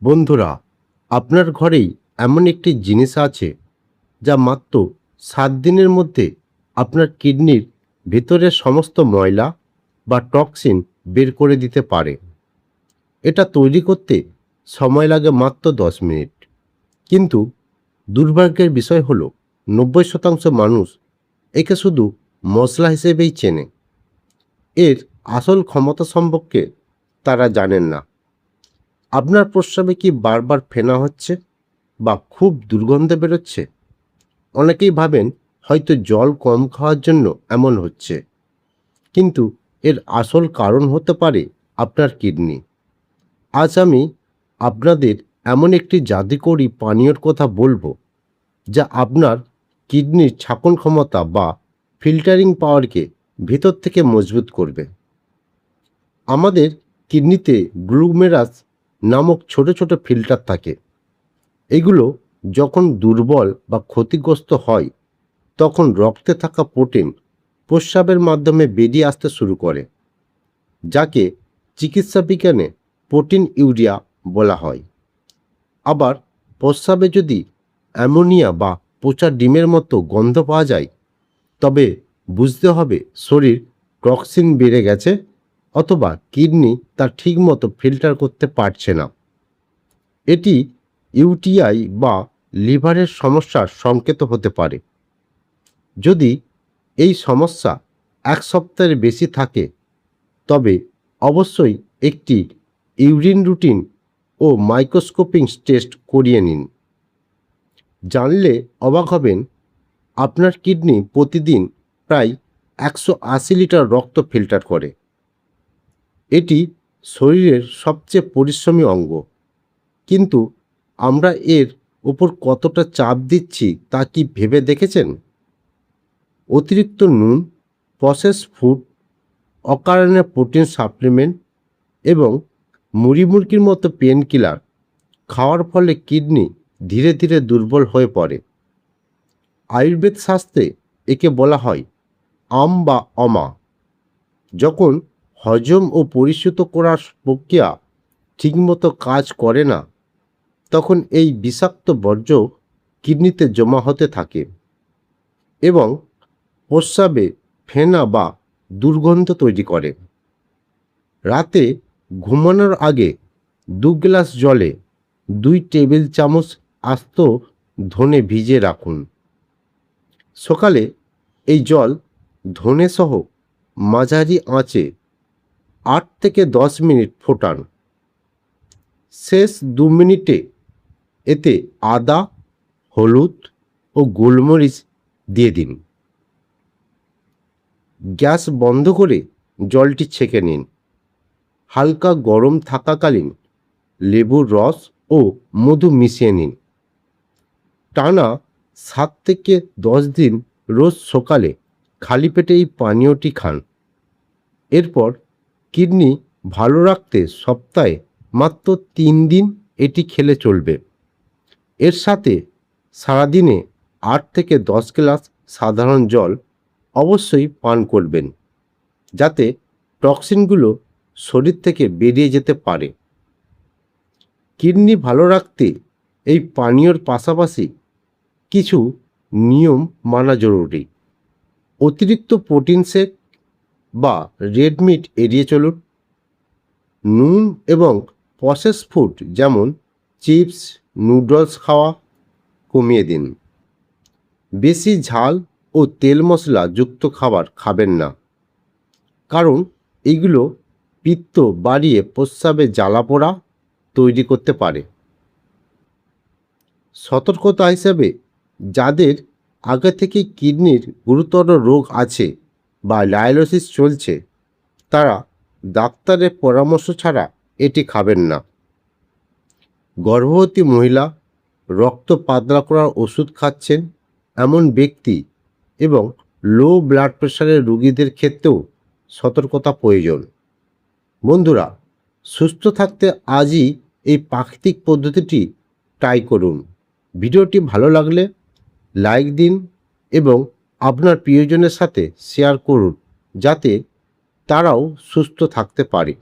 বন্ধুরা, আপনার ঘরেই এমন একটি জিনিস আছে যা মাত্র 7 দিনের মধ্যে আপনার কিডনির ভেতরের সমস্ত ময়লা বা টক্সিন বের করে দিতে পারে। এটা তৈরি করতে সময় লাগে মাত্র 10 মিনিট। কিন্তু দুর্ভাগ্যের বিষয় হলো 90% মানুষ একে শুধু মশলা হিসেবেই চেনে। এর আসল ক্ষমতা সম্পর্কে তারা জানেন না। আপনার প্রস্রাবে কি বারবার ফেনা হচ্ছে বা খুব দুর্গন্ধ বেরোচ্ছে? অনেকেই ভাবেন হয়তো জল কম খাওয়ার জন্য এমন হচ্ছে, কিন্তু এর আসল কারণ হতে পারে আপনার কিডনি। আজ আমি আপনাদের এমন একটি জাদুকরী পানীয়র কথা বলবো যা আপনার কিডনির ছাঁকন ক্ষমতা বা ফিল্টারিং পাওয়ারকে ভেতর থেকে মজবুত করবে। আমাদের কিডনিতে গ্লুমেরাস নামক ছোট ছোট ফিল্টার থাকে। এগুলো যখন দুর্বল বা ক্ষতিগ্রস্ত হয় তখন রক্তে থাকা প্রোটিন প্রস্রাবের মাধ্যমে বেরিয়ে আসতে শুরু করে, যাকে চিকিৎসা বিজ্ঞানে প্রোটিন ইউরিয়া বলা হয়। আবার প্রস্রাবে যদি অ্যামোনিয়া বা পচা ডিমের মতো গন্ধ পাওয়া যায়, তবে বুঝতে হবে শরীর টক্সিন বেড়ে গেছে অথবা কিডনি তা ঠিকমতো ফিল্টার করতে পারছে না। এটি ইউটিআই বা লিভারের সমস্যার সংকেত হতে পারে। যদি এই সমস্যা 1 সপ্তাহের বেশি থাকে, তবে অবশ্যই একটি ইউরিন রুটিন ও মাইক্রোস্কোপিং টেস্ট করিয়ে নিন। জানলে অবাক হবেন, আপনার কিডনি প্রতিদিন প্রায় 180 লিটার রক্ত ফিল্টার করে। এটি শরীরের সবচেয়ে পরিশ্রমী অঙ্গ, কিন্তু আমরা এর উপর কতটা চাপ দিচ্ছি তা কি ভেবে দেখেছেন? অতিরিক্ত নুন, প্রসেস ফুড, অকারণে প্রোটিন সাপ্লিমেন্ট এবং মুড়ি মুরগির মতো পেন কিলার খাওয়ার ফলে কিডনি ধীরে ধীরে দুর্বল হয়ে পড়ে। আয়ুর্বেদ শাস্ত্রে একে বলা হয় আম বা অমা। যখন হজম ও পরিশুত করার প্রক্রিয়া ঠিকমতো কাজ করে না, তখন এই বিষাক্ত বর্জ্য কিডনিতে জমা হতে থাকে এবং প্রস্রাবে ফেনা বা দুর্গন্ধ তৈরি করে। রাতে ঘুমানোর আগে 2 গ্লাস জলে 2 টেবিল চামচ আস্ত ধনে ভিজিয়ে রাখুন। সকালে এই জল ধনে সহ মাঝারি আঁচে 8 থেকে 10 মিনিট ফোটান। শেষ 2 মিনিটে এতে আদা, হলুদ ও গোলমরিচ দিয়ে দিন। গ্যাস বন্ধ করে জলটি ছেঁকে নিন। হালকা গরম থাকাকালীন লেবুর রস ও মধু মিশিয়ে নিন। টানা 7 থেকে 10 দিন রোজ সকালে খালি পেটে এই পানীয়টি খান। এরপর কিডনি ভালো রাখতে সপ্তাহে মাত্র 3 দিন এটি খেলে চলবে। এর সাথে সারাদিনে 8 থেকে 10 গ্লাস সাধারণ জল অবশ্যই পান করবেন, যাতে টক্সিনগুলো শরীর থেকে বেরিয়ে যেতে পারে। কিডনি ভালো রাখতে এই পানীয়র পাশাপাশি কিছু নিয়ম মানা জরুরি। অতিরিক্ত প্রোটিন শেক বা রেড মিট এড়িয়ে চলুন। নুন এবং প্রসেস ফুড যেমন চিপস, নুডলস খাওয়া কমিয়ে দিন। বেশি ঝাল ও তেল মশলা যুক্ত খাবার খাবেন না, কারণ এগুলো পিত্ত বাড়িয়ে প্রস্রাবে জ্বালাপোড়া তৈরি করতে পারে। সতর্কতা হিসেবে, যাদের আগে থেকে কিডনির গুরুতর রোগ আছে বা ডায়ালিসিস চলছে, তারা ডাক্তারের পরামর্শ ছাড়া এটি খাবেন না। গর্ভবতী মহিলা, রক্ত পাতলা করার ওষুধ খাচ্ছেন এমন ব্যক্তি এবং লো ব্লাড প্রেশারের রোগীদের ক্ষেত্রেও সতর্কতা প্রয়োজন। বন্ধুরা, সুস্থ থাকতে আজই এই প্রাকৃতিক পদ্ধতিটি ট্রাই করুন। ভিডিওটি ভালো লাগলে লাইক দিন এবং আপনার প্রিয়জনের সাথে শেয়ার করুন, যাতে তারাও সুস্থ থাকতে পারে।